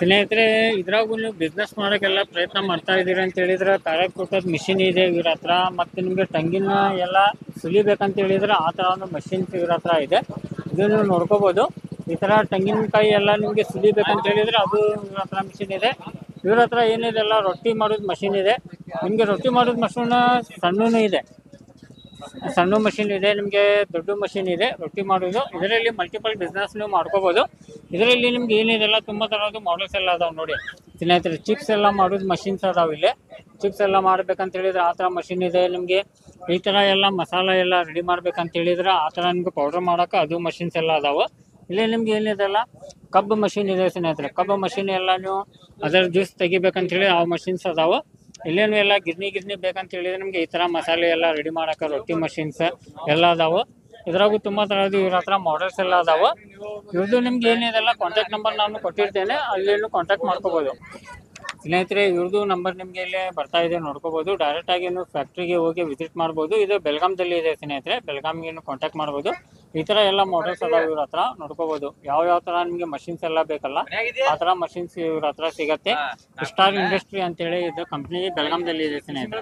ಸ್ನೇಹಿತರೆ, ಇದ್ರಾಗೂ ನೀವು ಬಿಸ್ನೆಸ್ ಮಾಡೋಕ್ಕೆಲ್ಲ ಪ್ರಯತ್ನ ಮಾಡ್ತಾ ಇದ್ದೀರಿ ಅಂತ ಹೇಳಿದ್ರೆ ಕಾರ್ಯಕೃತದ ಮಿಷಿನ್ ಇದೆ ಇವ್ರ ಹತ್ರ. ಮತ್ತು ನಿಮಗೆ ತೆಂಗಿನ ಎಲ್ಲ ಸುಲಿಬೇಕಂತ ಹೇಳಿದ್ರೆ ಆ ಥರ ಒಂದು ಮಷಿನ್ಸ್ ಇವ್ರ ಹತ್ರ ಇದೆ. ಇದು ನೀವು ನೋಡ್ಕೋಬೋದು. ಈ ಥರ ತೆಂಗಿನಕಾಯಿ ಎಲ್ಲ ನಿಮಗೆ ಸುಲಿಬೇಕಂತ ಹೇಳಿದ್ರೆ ಅದು ಇವ್ರ ಹತ್ರ ಮಿಷಿನ್ ಇದೆ. ಇವ್ರ ಹತ್ರ ಏನಿದೆ ಎಲ್ಲ ರೊಟ್ಟಿ ಮಾಡೋದು ಮಷಿನ್ ಇದೆ. ನಿಮಗೆ ರೊಟ್ಟಿ ಮಾಡೋದು ಮಷೀನ್ ಸಣ್ಣನೂ ಇದೆ, ಸಣ್ಣ ಮಷಿನ್ ಇದೆ, ನಿಮಗೆ ದೊಡ್ಡ ಮಷಿನ್ ಇದೆ ರೊಟ್ಟಿ ಮಾಡೋದು. ಇದರಲ್ಲಿ ಮಲ್ಟಿಪಲ್ ಬಿಸ್ನೆಸ್ ನೀವು ಮಾಡ್ಕೋಬೋದು. ಇದರಲ್ಲಿ ನಿಮ್ಗೆ ಏನಿದೆಲ್ಲ ತುಂಬ ಥರದ್ದು ಮಾಡಲ್ಸ್ ಎಲ್ಲ ಅದಾವೆ ನೋಡಿ ಸ್ನೇಹಿತರೆ. ಚಿಪ್ಸ್ ಎಲ್ಲ ಮಾಡೋದು ಮಷಿನ್ಸ್ ಅದಾವೆ ಇಲ್ಲಿ. ಚಿಪ್ಸ್ ಎಲ್ಲ ಮಾಡ್ಬೇಕಂತ ಹೇಳಿದ್ರೆ ಆ ಥರ ಮಷಿನ್ ಇದೆ. ನಿಮಗೆ ಈ ಥರ ಎಲ್ಲ ಮಸಾಲ ಎಲ್ಲ ರೆಡಿ ಮಾಡ್ಬೇಕಂತ ಹೇಳಿದ್ರೆ ಆ ಥರ ನಿಮ್ಗೆ ಪೌಡರ್ ಮಾಡೋಕೆ ಅದು ಮಷಿನ್ಸ್ ಎಲ್ಲ ಅದಾವೆ. ಇಲ್ಲಿ ನಿಮ್ಗೆ ಏನಿದೆಲ್ಲ ಕಬ್ಬು ಮಷಿನ್ ಇದೆ ಸ್ನೇಹಿತರೆ. ಕಬ್ಬು ಮಷಿನ್ ಎಲ್ಲ ನೀವು ಅದರ ಜ್ಯೂಸ್ ತೆಗಿಬೇಕಂತ ಹೇಳಿ ಆ ಮಷಿನ್ಸ್ ಅದಾವೆ. ಇಲ್ಲೇನು ಎಲ್ಲ ಗಿರ್ನಿ ಬೇಕಂತ ಹೇಳಿದ್ರೆ ನಿಮ್ಗೆ ಈ ಥರ ಮಸಾಲೆ ಎಲ್ಲ ರೆಡಿ ಮಾಡೋಕೆ ರೊಟ್ಟಿ ಮಷಿನ್ಸ್ ಎಲ್ಲ ಅದಾವೆ. ಇದ್ರಾಗೂ ತುಂಬ ಥರದ್ದು ಇವ್ರ ಹತ್ರ ಮಾಡೆಲ್ಸ್ ಎಲ್ಲ ಅದಾವೆ. ಇವ್ರದ್ದು ನಿಮ್ಗೆ ಏನಿದೆಲ್ಲ ಕಾಂಟ್ಯಾಕ್ಟ್ ನಂಬರ್ ನಾನು ಕೊಟ್ಟಿರ್ತೇನೆ, ಅಲ್ಲೇನು ಕಾಂಟ್ಯಾಕ್ಟ್ ಮಾಡ್ಕೋಬೋದು ಸ್ನೇಹಿತರೆ. ಇವ್ರದ್ದು ನಂಬರ್ ನಿಮಗೆ ಇಲ್ಲಿ ಬರ್ತಾ ಇದೆ, ನೋಡ್ಕೋಬೋದು. ಡೈರೆಕ್ಟಾಗಿ ನೀವು ಫ್ಯಾಕ್ಟ್ರಿಗೆ ಹೋಗಿ ವಿಸಿಟ್ ಮಾಡ್ಬೋದು. ಇದು ಬೆಳಗಾಂದಲ್ಲಿ ಇದೆ ಸ್ನೇಹಿತರೆ, ಬೆಳಗಾಂಗೆ ಕಾಂಟ್ಯಾಕ್ಟ್ ಮಾಡ್ಬೋದು. ಈ ಥರ ಎಲ್ಲ ಮಾಡೆಲ್ಸ್ ಅದಾವೆ ಇವ್ರ ಹತ್ರ, ನೋಡ್ಕೋಬೋದು. ಯಾವ ಥರ ನಿಮಗೆ ಮಷಿನ್ಸ್ ಎಲ್ಲ ಬೇಕಲ್ಲ ಆ ಥರ ಮಷಿನ್ಸ್ ಇವ್ರ ಹತ್ರ ಸಿಗತ್ತೆ. ಸ್ಟಾರ್ ಇಂಡಸ್ಟ್ರಿ ಅಂತೇಳಿ ಇದು ಕಂಪ್ನಿ ಬೆಳಗಾಂದಲ್ಲಿ ಇದೆ ಸ್ನೇಹಿತರೆ.